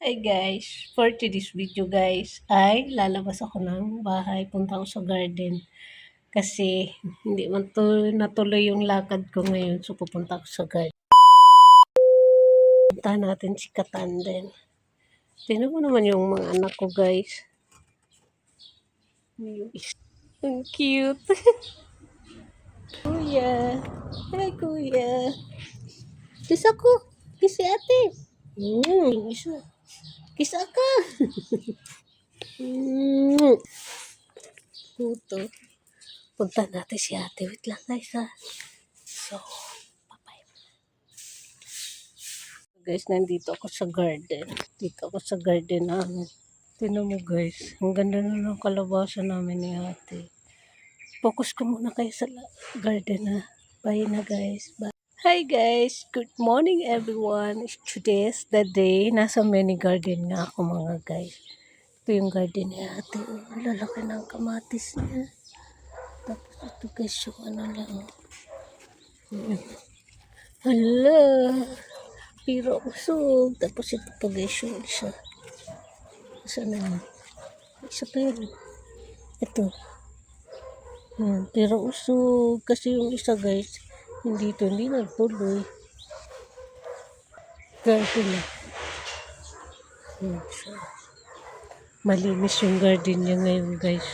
Hi guys, for today's video guys ay lalabas ako ng bahay, punta ako sa garden kasi hindi man to natuloy yung lakad ko ngayon, so pupunta ako sa garden. Punta natin si Katanden. Tingnan mo naman yung mga anak ko guys. Ang cute. Kuya. Hi kuya. Kiss ako. Kiss si ate. Isa. Kiss ako. Puto. Punta natin si ate. Wait lang guys ha. So, bye-bye. Guys, nandito ako sa garden. Dito ako sa garden namin. Tignan mo guys. Ang ganda na ng kalabasan namin ni ate. Focus ko muna kayo sa garden ha. Bye na guys. Bye. Hi guys. Good morning everyone. Today's the day. Nasa mini garden nga ako mga guys. Ito yung garden ni ate. Ang lalaki ng kamatis niya. Tapos ito guys yung ano lang. Hala. Pero usog. Tapos ito pa guys yung isa. Isa na yun. Isa pa yun. Ito. Pero usog. Kasi yung isa guys, hindi nagtuloy. Garden na. So, malinis yung garden niya ngayon guys.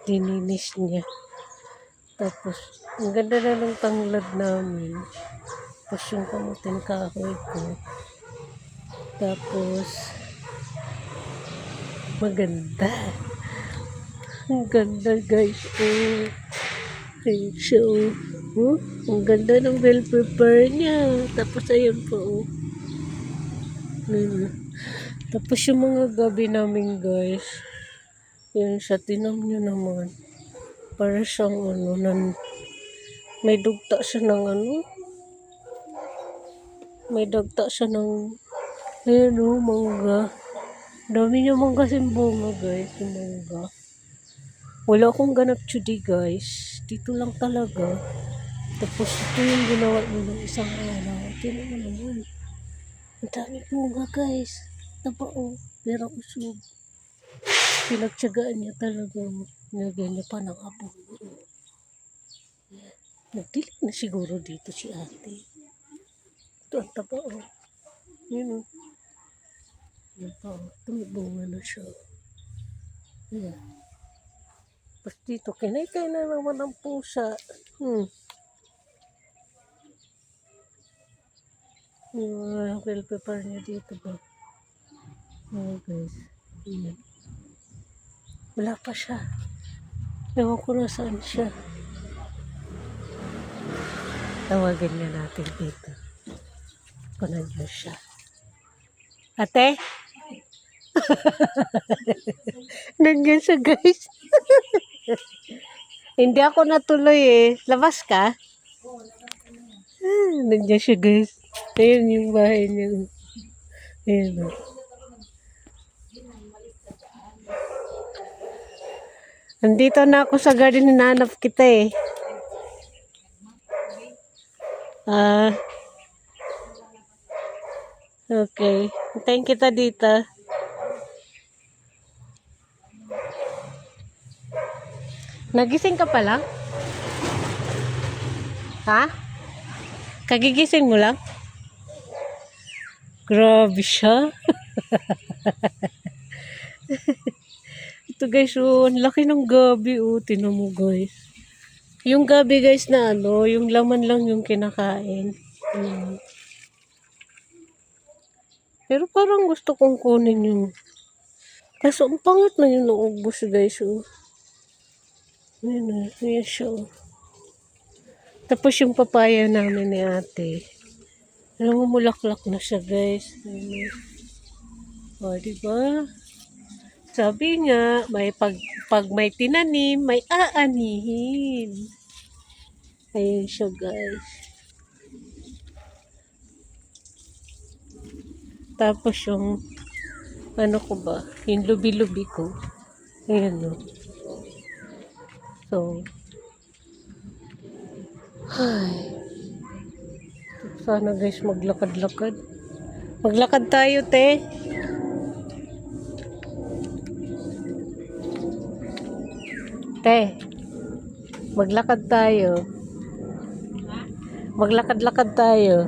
Dininis niya. Tapos, ang ganda na ng tanglad namin. Tapos yung kamuting kahoy ko. Tapos, maganda. Ang ganda guys. Ayun siya ang ganda ng bell pepper niya. Tapos ayun po. Tapos yung mga gabi namin guys. Yun siya. Tinan nyo naman. Para siyang may dugta siya ng may dugta siya ng ayun mangga. Dami niya mangga bunga guys. Yung mangga. Wala akong ganap today guys. Dito lang talaga. Tapos ito yung ginawa nila isang araw. Tinan mo naman. Ang dami bunga guys. Taba pero usog. Pinagtsagaan niya talaga. Nilagyan niya pa ng abon. Nagdilig na siguro dito si ate. Ito ang taba Yun tumibunga na siya. Yan. Tapos dito, kinay-kay na naman ang pusa. Yung bell pepper niya dito ba? Guys. Yan. Wala pa siya. Ewan ko na saan siya. Tawagin niya natin dito. Kung nandiyan siya. Ate? Nandiyan siya guys. Hindi ako natuloy Labas ka? Nandiyan siya guys. Ayun yung bahay niya. Ayun Nandito na ako sa garden, hinahanap kita okay. Hintayin kita dito. Nagising ka pa lang? Ha? Kagigising mo lang? Grabe siya. Ito guys, ang laki ng gabi tinan mo guys. Yung gabi guys na yung laman lang yung kinakain. Pero parang gusto kong kunin yung kaso ang pangit na yung naubos guys Ayan siya Tapos yung papaya namin ni ate. Alam mo, mulaklak na siya guys. Diba? Sabi nga, pag may tinanim, may aanihin. Ayan siya guys. Tapos yung ko ba? Yung lubi-lubi ko. Ayan So, sana guys maglakad-lakad. Maglakad tayo te. Te, maglakad tayo. Maglakad-lakad tayo.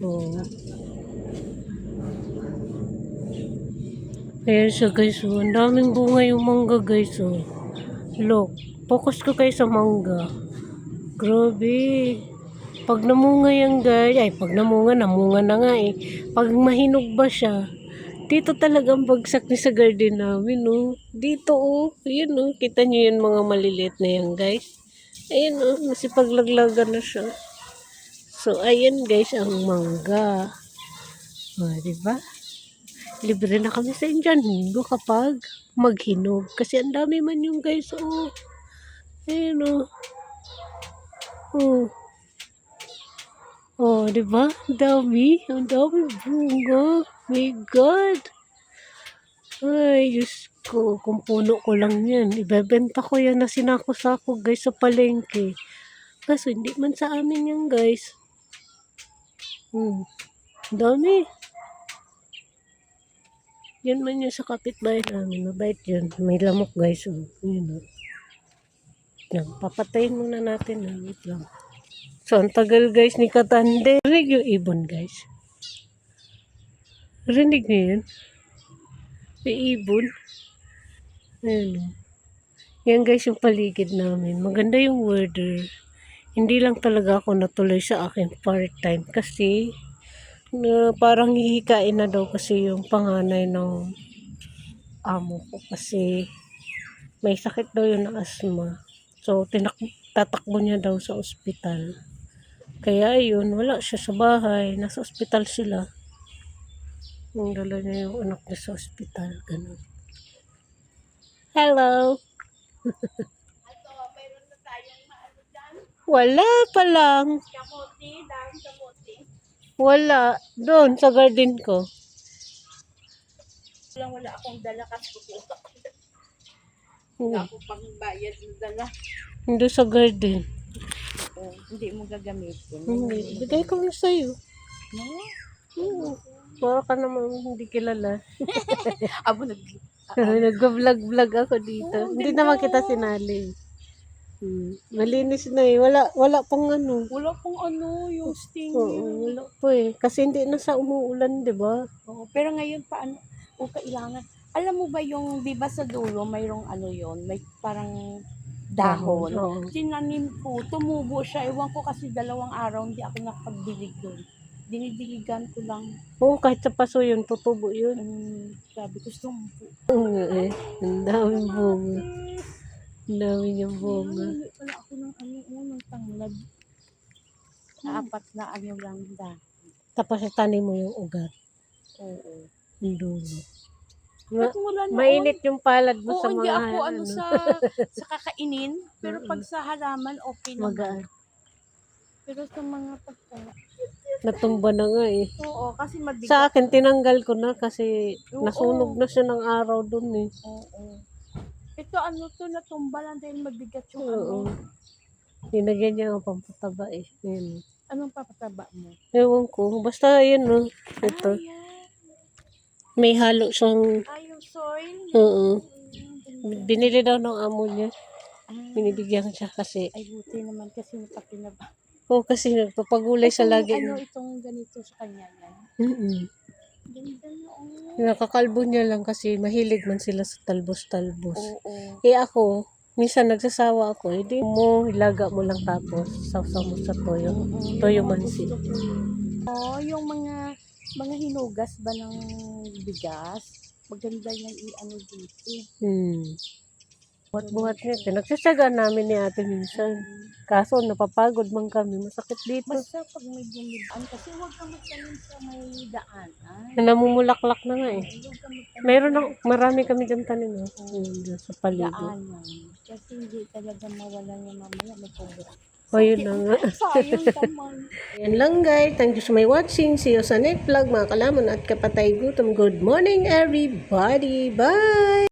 Oh. Ayan siya guys, oh. Ang daming bunga yung mangga guys, oh. Look, focus ko kayo sa mangga. Grabe. Pag namunga yan guys, pag namunga na nga eh. Pag mahinog ba siya, dito talagang bagsak ni sa garden namin, oh. Dito, oh. Ayan, oh. Kita niyo yan mga maliliit na yan guys. Ayan, oh. Nasipaglaglagan na siya. So, ayan guys, ang mangga. O, diba? Libre na kami sa Indiango kapag maghinog. Kasi ang dami man yung guys, oh. Ayan, oh. Oh. Oh, diba? Ang dami. Ang dami bunga. My God. Ay, Diyos ko. Kung puno ko lang yan. Ibebenta ko yan na sinako-sako guys sa palengke. Kaso hindi man sa amin yan guys. Ang dami. Yan man yun sa kapitbahay namin. Mabait yun. May lamok guys. Oh. Yun, oh. Yan. Papatayin muna natin. Oh. Wait lang. So, ang tagal guys ni Katande. Rinig yung ibon guys. Rinig niyo yun? May ibon. Ayan. Oh. Yan guys yung paligid namin. Maganda yung weather. Hindi lang talaga ako natuloy sa akin part-time. Kasi parang hihikain na daw kasi yung panganay ng amo ko kasi may sakit daw yun ng asthma. So, tatakbo niya daw sa ospital. Kaya ayun, wala siya sa bahay. Nasa ospital sila. Yung dala niya yung anak niya sa ospital. Ganun. Hello! Wala pa lang. Wala. Doon, sa garden ko. Wala akong dala kasi wala akong pangbayad ng dala. Hindi sa garden. Hindi mo gagamitin. Hindi. Bigay ko na sa'yo. No? Para ka naman hindi kilala. Abo Nag-vlog ako dito. Hindi naman kita sinali. Malinis na eh. Wala pang ano. Wala pong yung sting. Oo, wala po eh. Kasi hindi na sa umuulan, di ba? Oo, pero ngayon paano? Kailangan. Alam mo ba yung, di ba sa dulo, mayroong yun, may parang dahon. Oo. Tinanim ko, tumubo siya. Ewan ko kasi 2 araw hindi ako nakapagdilig doon. Dinidiligan ko lang. Oo, kahit sa paso yun, tutubo yun. Sabi ko, sumpo. Oo nga eh. Ang daming bunga. Ang dami niyang bunga. Wala ako ng ng tanglad. Apat na lang dahon. Tapos itanim mo yung ugat. Oo. Yung dulo. Ba't wala na Mainit yung palad mo Oo, sa hindi mga ako sa kakainin. Pero pag sa halaman, okay naman. magaan. Pero sa mga pagkain. Natumba na nga eh. Oo, kasi mabigat. Sa akin, tinanggal ko na kasi Oo. nasunog na siya ng araw dun eh. Oo. Ito natumba lang dahil mabigat yung Oo. Dinagyan niya ang pampataba eh. Yun. Anong papataba mo? Ewan ko. Basta yun no. Ito. Yan. May halo siyang... Yung soil. Oo. Binili daw ng amo niya. Binibigyan siya kasi. Ay, buti naman kasi napakinaba. Oo, kasi nagpapagulay sa lagi. Itong ganito sa kanya yan. Ganda noon. Nakakalbo niya lang kasi mahilig man sila sa talbos-talbos. Oo. Ako, minsan nagsasawa ako, hindi mo, ilaga mo lang tapos sausaw mo sa toyo. Toyo mansi. Yung mga hinugas ba ng bigas, maganda yan dito. Buhat-buhat niya. Nagsasyaga namin ni ate minsan. Kaso napapagod man kami. Masakit dito. Basta pag may bumidaan, kasi huwag ka magtanim sa may daanan. Namumulaklak na nga eh. Huwag ka magtanim Mayroon na, marami kami dyan tanim. Sa paligid. daanan. Kasi hindi talaga mawala niya mamaya. May pumura. O yun na nga. Sayang naman. Yan lang guys. Thank you so much for watching. See you sa next vlog mga kalamon at kapatay gutom. Good morning everybody. Bye!